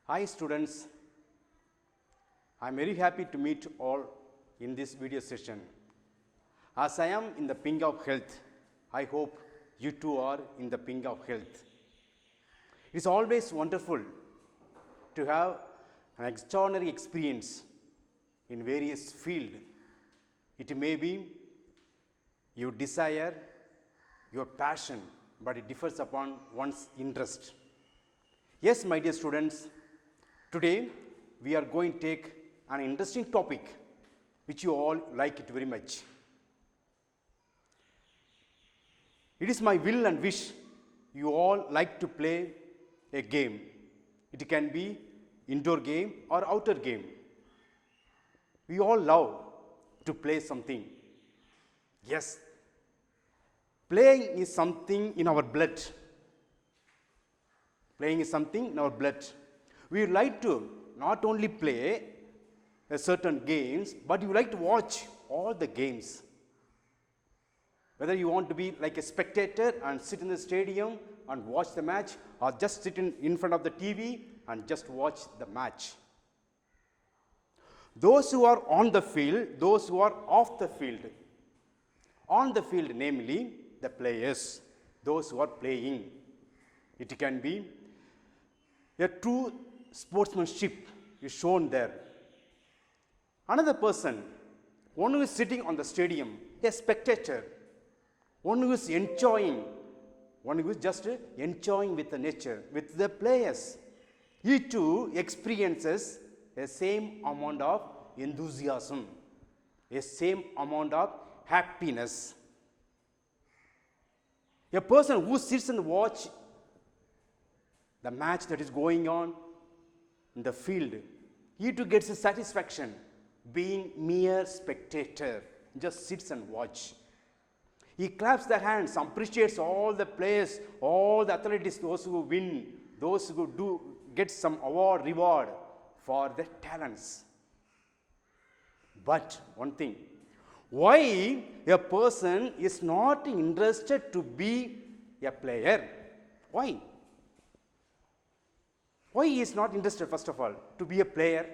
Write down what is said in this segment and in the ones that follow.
Hi students, I am very happy to meet all in this video session. As I am in the pink of health, I hope you too are in the pink of health. It is always wonderful to have an extraordinary experience in various fields. It may be your desire, your passion, but it differs upon one's interest. Yes, my dear students, today we are going to take an interesting topic which you all like it very much. It is my will and wish you all like to play a game. It can be indoor game or outer game. We all love to play something. Yes, playing is something in our blood. Playing is something in our blood. We like to not only play a certain games, but you like to watch all the games. Whether you want to be like a spectator and sit in the stadium and watch the match, or just sit in front of the TV and just watch the match. Those who are on the field, those who are off the field. On the field, namely the players, those who are playing. It can be a true sportsmanship is shown there. Another person, one who is sitting on the stadium, a spectator, one who is enjoying, one who is just enjoying with the nature, with the players. He too experiences a same amount of enthusiasm, a same amount of happiness. A person who sits and watch the match that is going on in the field, he too gets a satisfaction being mere spectator, just sits and watch. He claps their hands, appreciates all the players, all the athletes, those who win, those who do get some reward for their talents. But one thing, why a person is not interested to be a player? Why? Why he is not interested, first of all, to be a player?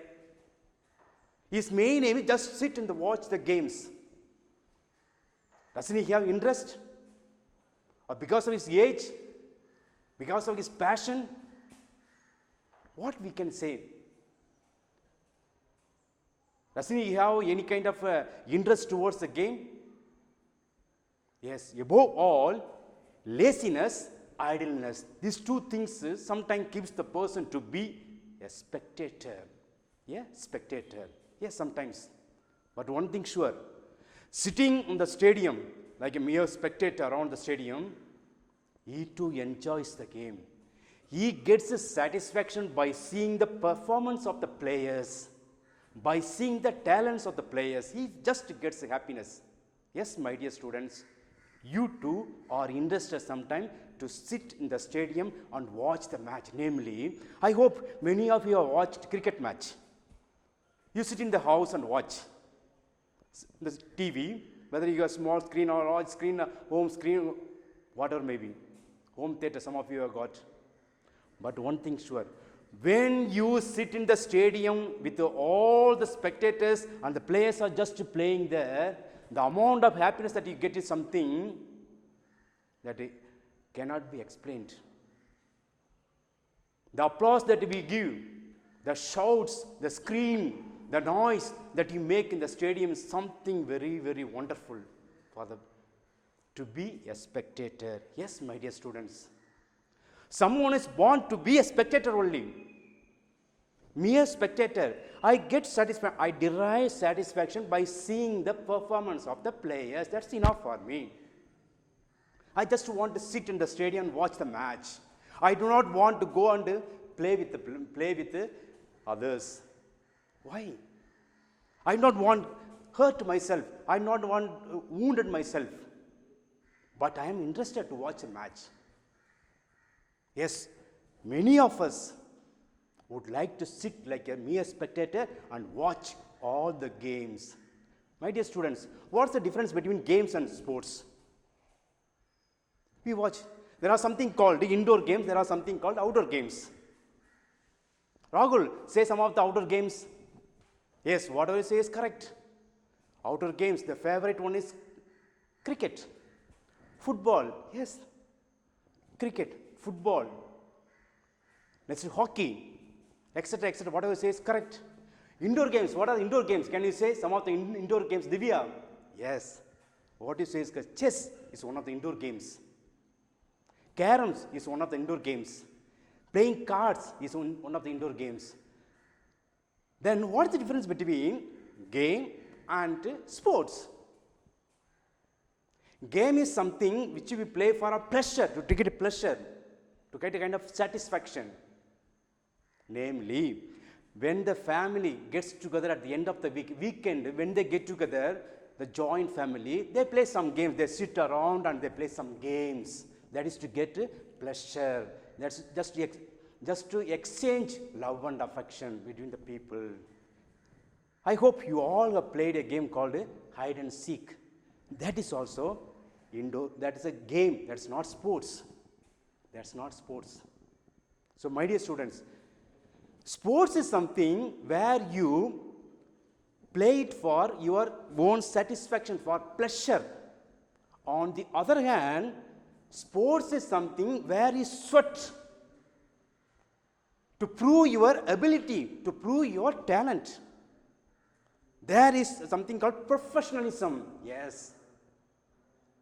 His main aim is just sit and watch the games. Doesn't he have interest? Or because of his age? Because of his passion? What we can say? Doesn't he have any kind of interest towards the game? Yes, above all, laziness, idleness. These two things sometimes keeps the person to be a spectator. Yeah, spectator. Yes, sometimes. But one thing sure, sitting in the stadium like a mere spectator around the stadium, he too enjoys the game. He gets a satisfaction by seeing the performance of the players, by seeing the talents of the players. He just gets happiness. Yes, my dear students, you too are interested sometime to sit in the stadium and watch the match. Namely, I hope many of you have watched cricket match. You sit in the house and watch the TV, whether you have small screen or large screen, home screen, whatever may be. Home theater, some of you have got. But one thing sure, when you sit in the stadium with all the spectators and the players are just playing there, the amount of happiness that you get is something that cannot be explained. The applause that we give, the shouts, the scream, the noise that you make in the stadium is something very, very wonderful for to be a spectator. Yes, my dear students. Someone is born to be a spectator only. Mere spectator. I get satisfaction. I derive satisfaction by seeing the performance of the players. That's enough for me. I just want to sit in the stadium and watch the match. I do not want to go and play with others. Why? I do not want hurt myself. I do not want wounded myself. But I am interested to watch a match. Yes, many of us would like to sit like a mere spectator and watch all the games. My dear students, what's the difference between games and sports? We watch. There are something called indoor games, there are something called outdoor games. Rahul, say some of the outdoor games. Yes, whatever you say is correct. Outdoor games, the favorite one is cricket. Football, yes. Cricket, football. Next is hockey, etc., etc. Whatever you say is correct. Indoor games, what are the indoor games? Can you say some of the indoor games? Divya? Yes. What you say is correct. Chess is one of the indoor games. Caroms is one of the indoor games. Playing cards is one of the indoor games. Then what is the difference between game and sports? Game is something which we play for a pleasure, to get a pleasure, to get a kind of satisfaction. Namely, when the family gets together at the end of the weekend, when they get together, the joint family, they play some games. They sit around and they play some games. That is to get pleasure. That's just to exchange love and affection between the people. I hope you all have played a game called hide and seek. That is also indoor. That is a game. That's not sports. That's not sports. So, my dear students, sports is something where you play it for your own satisfaction, for pleasure. On the other hand, sports is something where you sweat to prove your ability, to prove your talent. There is something called professionalism, yes,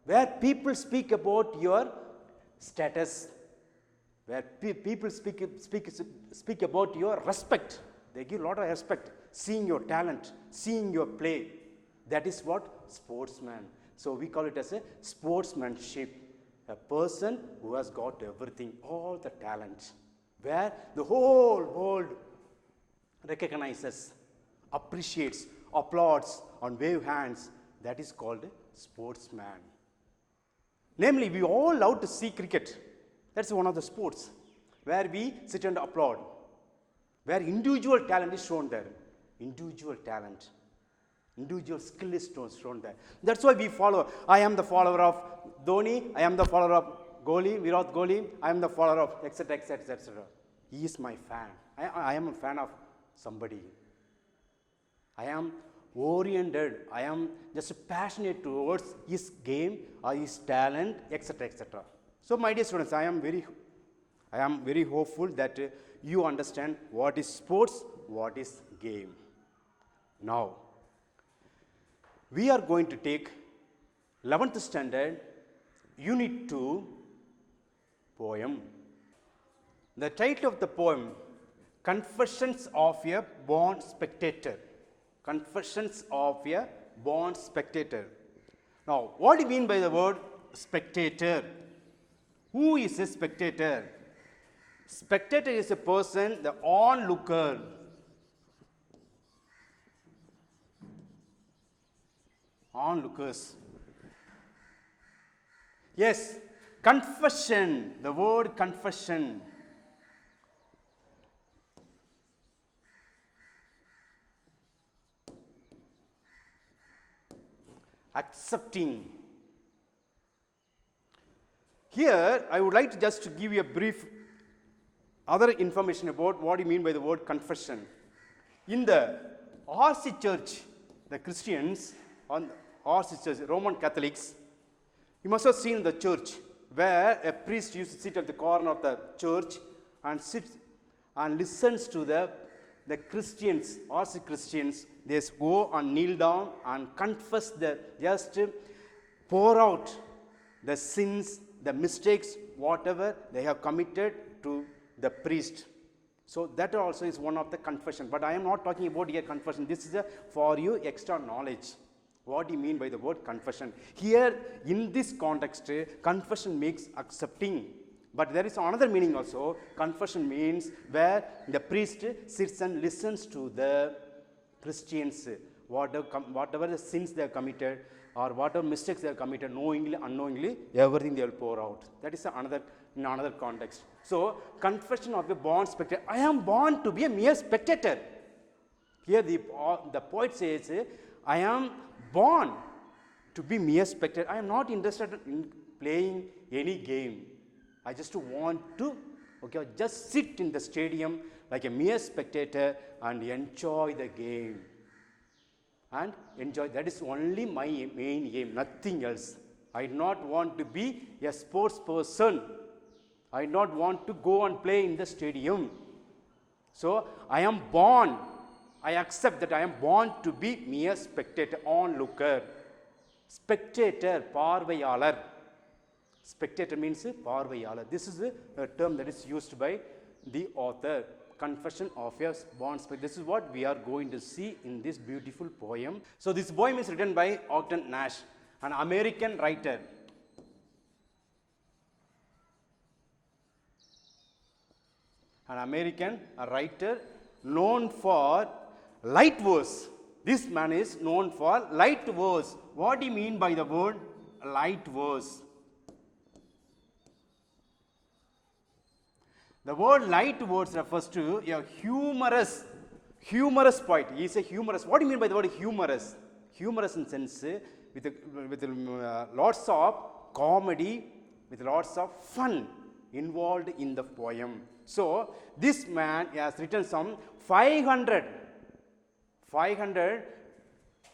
where people speak about your status, where people speak about your respect. They give a lot of respect, seeing your talent, seeing your play. That is what sportsman. So we call it as a sportsmanship, a person who has got everything, all the talent, where the whole world recognizes, appreciates, applauds, and wave hands. That is called a sportsman. Namely, we all love to see cricket. That's one of the sports where we sit and applaud, where individual talent is shown there. Individual talent, individual skill is shown there. That's why we follow. I am the follower of Dhoni, I am the follower of Virat Kohli, I am the follower of etc., etc., etc. He is my fan. I am a fan of somebody. I am oriented, I am just passionate towards his game or his talent, etc., etc. So, my dear students, I am very hopeful that you understand what is sports, what is game. Now, we are going to take 11th standard, Unit 2, poem. The title of the poem, Confessions of a Born Spectator. Confessions of a Born Spectator. Now, what do you mean by the word spectator? Who is a spectator? Spectator is a person, the onlooker. Onlookers. Yes, confession, the word confession. Accepting. Here, I would like to just give you a brief other information about what you mean by the word confession. In the RC Church, the Christians, on RC Church, Roman Catholics, you must have seen the church where a priest used to sit at the corner of the church and sits and listens to the Christians, RC Christians. They go and kneel down and confess, just pour out the sins, the mistakes, whatever they have committed to the priest. So that also is one of the confession. But I am not talking about here confession. This is for you extra knowledge. What do you mean by the word confession? Here, in this context, confession makes accepting. But there is another meaning also. Confession means where the priest sits and listens to the Christians, whatever the sins they have committed or whatever mistakes they have committed, knowingly, unknowingly, everything they will pour out. That is in another context. So, confession of a born spectator. I am born to be a mere spectator. Here the poet says, I am born to be mere spectator. I am not interested in playing any game. I just want to Okay, just sit in the stadium like a mere spectator and enjoy the game. And enjoy. That is only my main aim, nothing else. I do not want to be a sports person. I do not want to go and play in the stadium. So I am born. I accept that I am born to be mere spectator, onlooker. Spectator, பார்வையாளர். Spectator means பார்வையாளர். This is a term that is used by the author. Confession of a Born Spectator. This is what we are going to see in this beautiful poem. So this poem is written by Ogden Nash, an American writer. An American writer known for light verse. This man is known for light verse. What do you mean by the word light verse? The word light verse refers to a humorous poet. He is a humorous. What do you mean by the word humorous? Humorous in sense with lots of comedy, with lots of fun involved in the poem. So this man has written some 500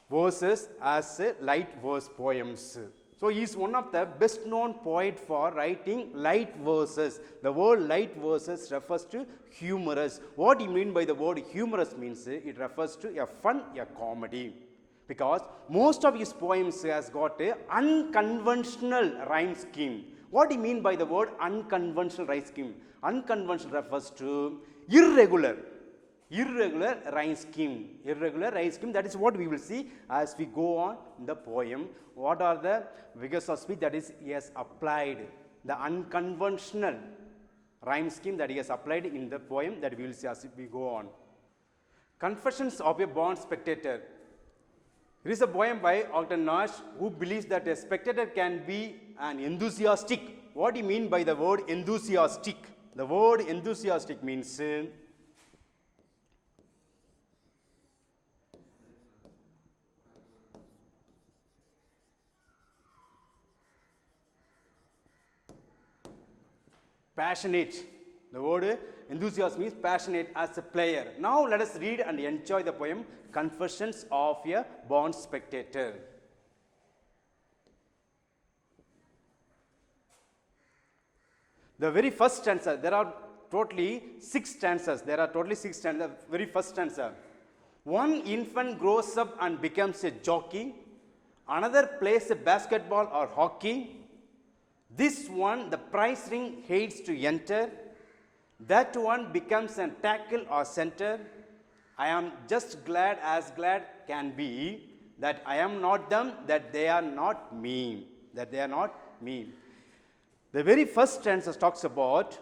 verses as light verse poems. So he is one of the best known poet for writing light verses. The word light verses refers to humorous. What do you mean by the word humorous means it refers to a fun, a comedy. Because most of his poems has got a unconventional rhyme scheme. What do you mean by the word unconventional rhyme scheme? Unconventional refers to irregular rhyme scheme. Irregular rhyme scheme, that is what we will see as we go on in the poem. What are the figures of speech that is he has applied? The unconventional rhyme scheme that he has applied in the poem that we will see as we go on. Confessions of a Born Spectator. It is a poem by Ogden Nash, who believes that a spectator can be an enthusiastic. What do you mean by the word enthusiastic? The word enthusiastic means passionate. The word enthusiasm means passionate as a player. Now let us read and enjoy the poem Confessions of a Born Spectator. The very first stanza, there are totally 6 stanzas. Very first stanza. One infant grows up and becomes a jockey. Another plays a basketball or hockey. This one, the prize ring, hates to enter. That one becomes a tackle or center. I am just glad as glad can be that I am not them, that they are not me. That they are not me. The very first stanza talks about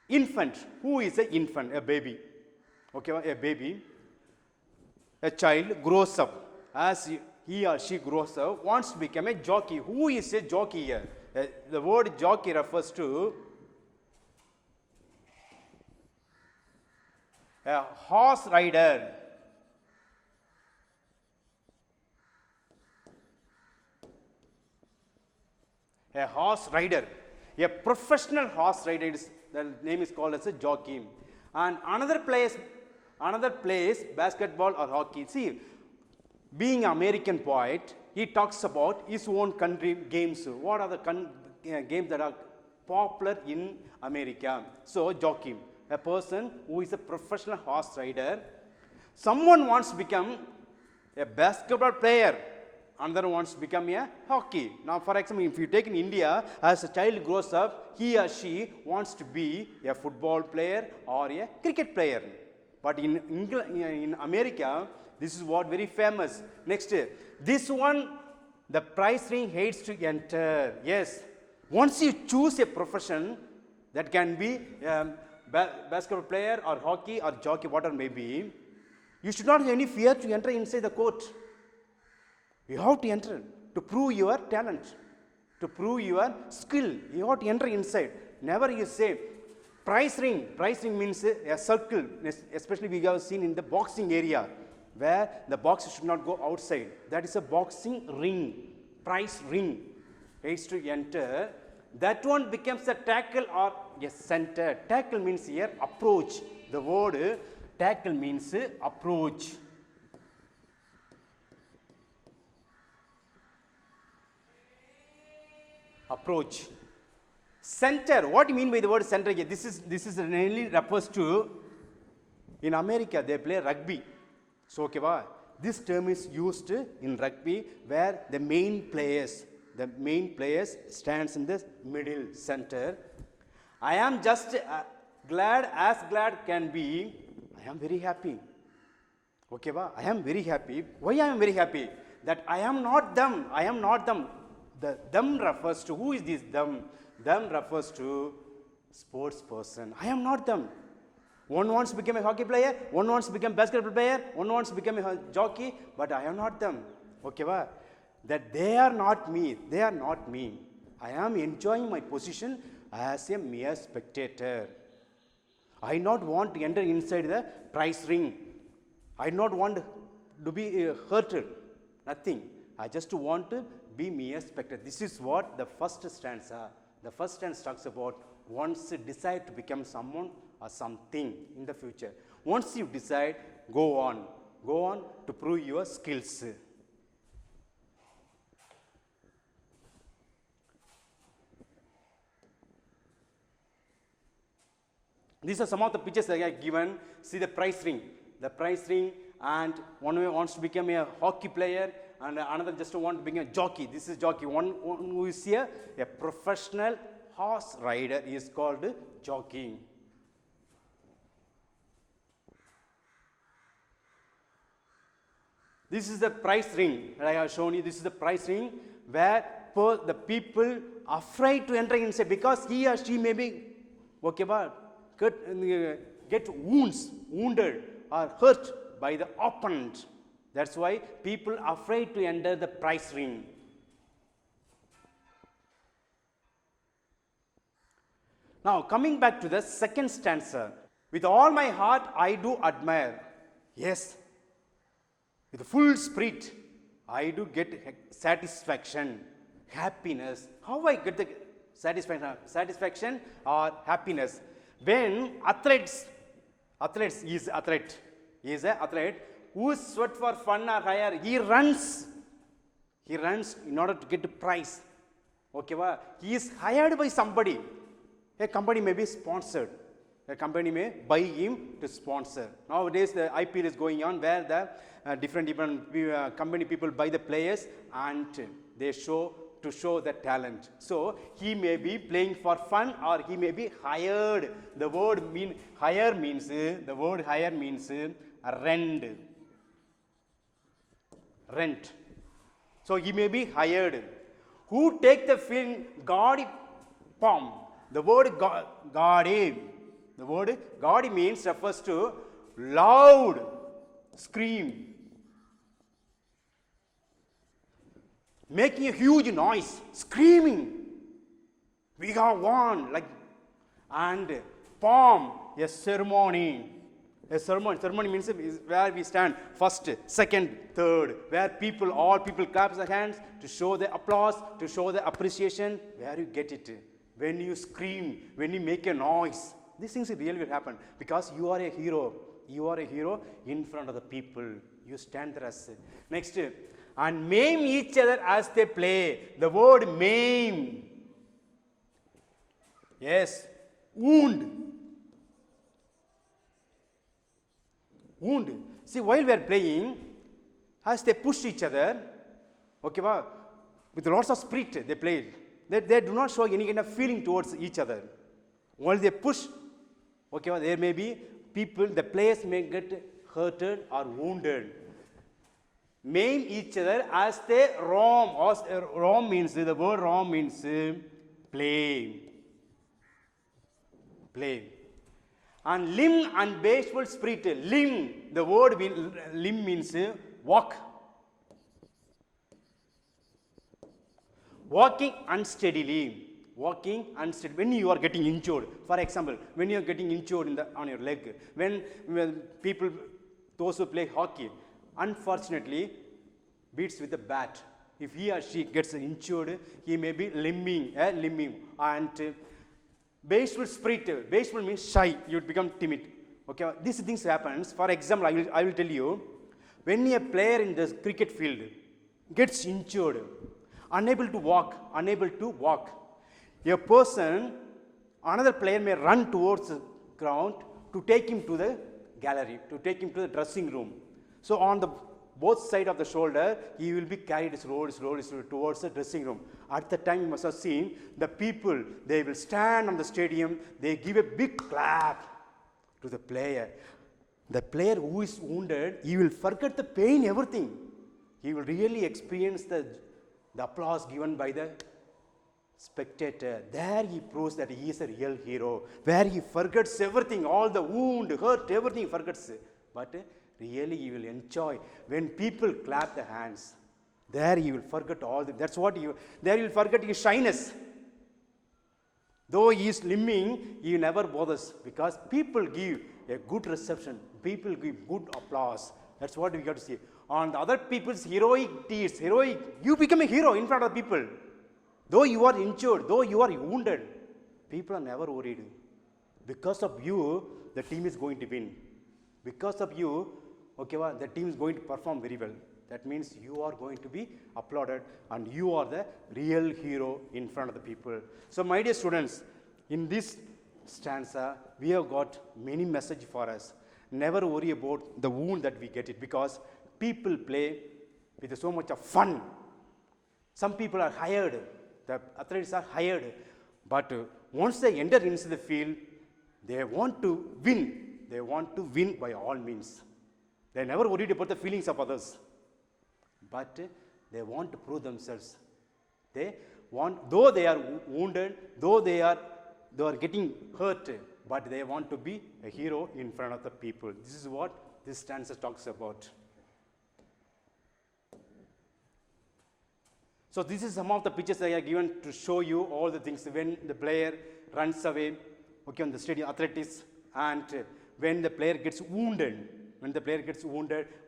infant. Who is an infant? A baby. Okay, a baby. A child grows up. As he or she grows up, wants to become a jockey. Who is a jockey here? The word jockey refers to a horse rider. A horse rider. A professional horse rider, the name is called as a jockey. And another plays basketball or hockey. See, being an American poet, he talks about his own country games. What are the games that are popular in America? So, jockey, a person who is a professional horse rider. Someone wants to become a basketball player. Another wants to become a hockey. Now, for example, if you take in India, as a child grows up, he or she wants to be a football player or a cricket player. But in England, in America, this is what very famous. Next, this one, the prize ring hates to enter. Yes, once you choose a profession, that can be basketball player or hockey or jockey, whatever may be, you should not have any fear to enter inside the court. You have to enter to prove your talent, to prove your skill. You have to enter inside. Never you say, prize ring. Prize ring means a circle, especially we have seen in the boxing area, where the boxer should not go outside. That is a boxing ring, prize ring. Hates to enter. that one becomes a tackle or a center. Tackle means here approach. The word tackle means approach. Approach. Center. What do you mean by the word center here? This is mainly refers to, in America they play rugby. So okay, this term is used in rugby where the main players stands in the middle center. I am just glad as glad can be. I am very happy. Okay, I am very happy. Why I am very happy? That I am not them. I am not them. The them refers to, who is this them? Them refers to sports person. I am not them. One wants to become a hockey player, one wants to become a basketball player, one wants to become a jockey, but I am not them. Okay, that they are not me. They are not me. I am enjoying my position as a mere spectator. I not want to enter inside the prize ring. I not want to be hurted. Nothing. I just want to be mere spectator. This is what the first stanza. The first stanza talks about once you decide to become someone or something in the future. Once you decide, go on to prove your skills. These are some of the pictures that I have given. See the prize ring. The prize ring, and one wants to become a hockey player, and another just wants to become a jockey. This is jockey. One who is here, a professional horse rider, is called jockeying. This is the prize ring that I have shown you. This is the prize ring where the people are afraid to enter inside because he or she may be get wounded or hurt by the opponent. That's why people are afraid to enter the prize ring. Now coming back to the second stanza. With all my heart I do admire. Yes. With full spirit, I do get satisfaction, happiness. How I get the satisfaction or happiness? When athletes is an athlete who sweat for fun or hire, he runs in order to get the prize. Okay, he is hired by somebody. A company may be sponsored. A company may buy him to sponsor. Nowadays, the IPL is going on where the different company people buy the players and they show the talent. So he may be playing for fun or he may be hired. The word hire means rent. So he may be hired. Who take the film gaudy pomp? The word gaudy. The word gaudy refers to loud scream, making a huge noise, screaming. We have won, and pomp, a ceremony. A ceremony means where we stand first, second, third, where all people clap their hands to show the applause, to show the appreciation. Where you get it? When you scream, when you make a noise. These things really will happen because you are a hero. You are a hero in front of the people. You stand there as. Next, and maim each other as they play. The word maim. Yes, wound. See, while we are playing, as they push each other, with lots of spirit they play. They do not show any kind of feeling towards each other. While they push, there may be people, the players may get hurted or wounded. Maim each other as they roam. Roam means, the word roam means play. And limb and bashful spirit. Limb, the word limb means walk. Walking unsteadily. When you are getting injured, for example, when you are getting injured on your leg, when people, those who play hockey, unfortunately, beats with a bat If he or she gets injured, he may be limbing. And bashful spirit, bashful means shy, you become timid. Okay, these things happens. For example, I will tell you, when a player in the cricket field gets injured, unable to walk, a person, another player may run towards the ground to take him to the gallery, to take him to the dressing room. So on the both sides of the shoulder, he will be carried slowly towards the dressing room. At the time, you must have seen the people, they will stand on the stadium, they give a big clap to the player. The player who is wounded, he will forget the pain, everything. He will really experience the applause given by the spectator. There he proves that he is a real hero, where he forgets everything, all the wound, hurt, everything he forgets. But really he will enjoy when people clap the hands. There he will forget all that's what there he will forget his shyness. Though he is limbing, he never bothers, because people give a good reception, people give good applause. That's what we got to see. On the other people's heroic deeds, you become a hero in front of people. Though you are injured, though you are wounded, people are never worried. Because of you, the team is going to win. Because of you, okay, the team is going to perform very well. That means you are going to be applauded and you are the real hero in front of the people. So my dear students, in this stanza, we have got many messages for us. Never worry about the wound that we get it, because people play with so much of fun. Some people are hired, the athletes are hired, but once they enter into the field, they want to win. They want to win by all means. They are never worried about the feelings of others, but they want to prove themselves. They want, though they are wounded, though they are getting hurt, but they want to be a hero in front of the people. This is what this stanza talks about. So this is some of the pictures I have given to show you all the things when the player runs away, okay, on the stadium athletics, and when the player gets wounded,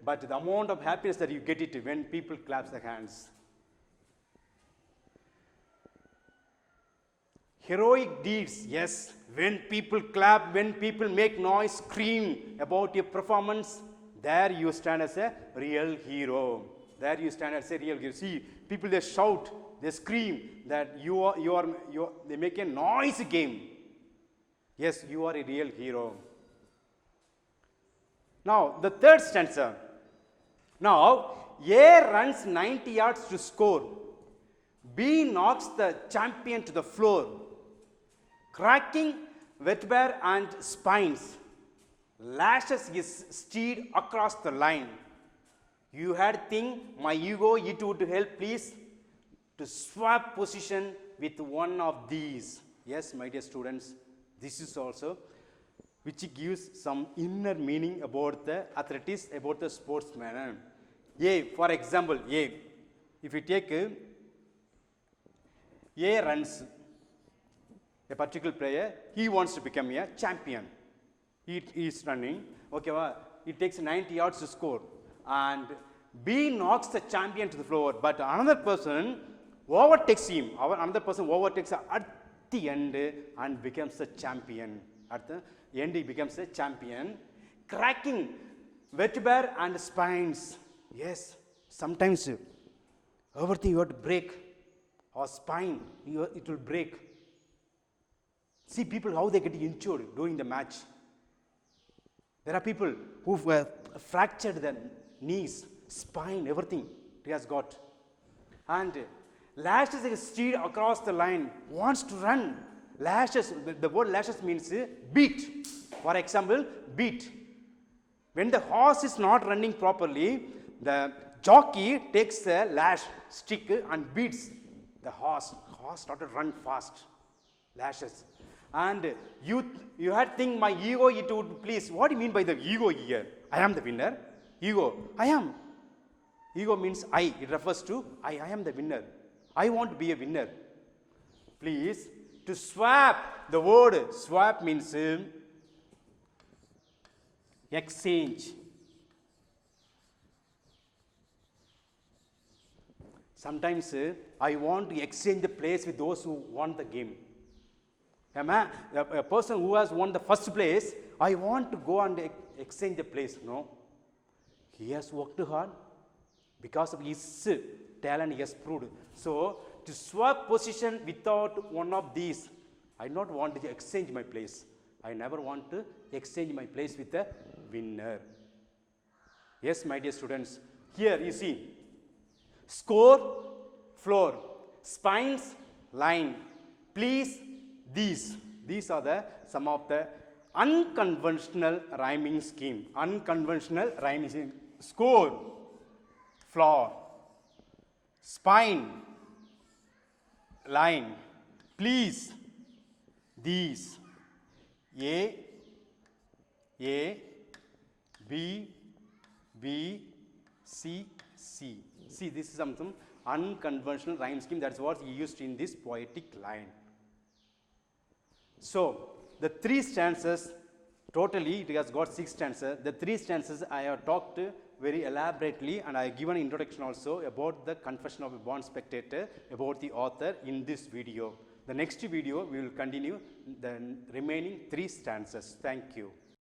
but the amount of happiness that you get it when people clap their hands. Heroic deeds, yes, when people clap, when people make noise, scream about your performance, there you stand as a real hero. There you stand as a real hero. See, people, they shout, they scream that they make a noisy game. Yes, you are a real hero. Now, the third stanza. Now, A runs 90 yards to score. B knocks the champion to the floor, cracking vertebrae and spines, lashes his steed across the line. You had think my ego, it would help please to swap position with one of these. Yes, my dear students, this is also which gives some inner meaning about the athletics, about the sportsman. A, for example, A, if you take A runs, a particular player, he wants to become a champion. He is running, okay, it takes 90 yards to score, and B knocks the champion to the floor, but another person overtakes him. Another person overtakes at the end and becomes a champion. At the end, he becomes a champion, cracking vertebrae and spines. Yes, sometimes everything you have to break, or spine, it will break. See people how they get injured during the match. There are people who fractured their knees, spine, everything he has got. And lashes his steed across the line, wants to run. Lashes, the word lashes means beat. For example, beat. When the horse is not running properly, the jockey takes the lash stick and beats the horse. Horse started to run fast. Lashes. And you had think my ego, it would please. What do you mean by the ego here? I am the winner. Ego. I am. Ego means I. It refers to I am the winner. I want to be a winner. Please, to swap, the word swap means exchange. Sometimes I want to exchange the place with those who won the game. A person who has won the first place, I want to go and exchange the place. No. He has worked hard. Because of his talent, he has proved. So, to swap position without one of these, I not want to exchange my place. I never want to exchange my place with a winner. Yes, my dear students. Here you see, score, floor, spines, line, please, these. These are some of the unconventional rhyming scheme. Unconventional rhyming scheme. Score, floor, spine, line, please, these, A, B, C, C. See, this is some unconventional rhyme scheme. That's what he used in this poetic line. So, the 3 stanzas, totally it has got 6 stanzas. The 3 stanzas I have talked very elaborately, and I have given an introduction also about the Confession of a Born Spectator, about the author in this video. The next video we will continue the remaining 3 stanzas. Thank you.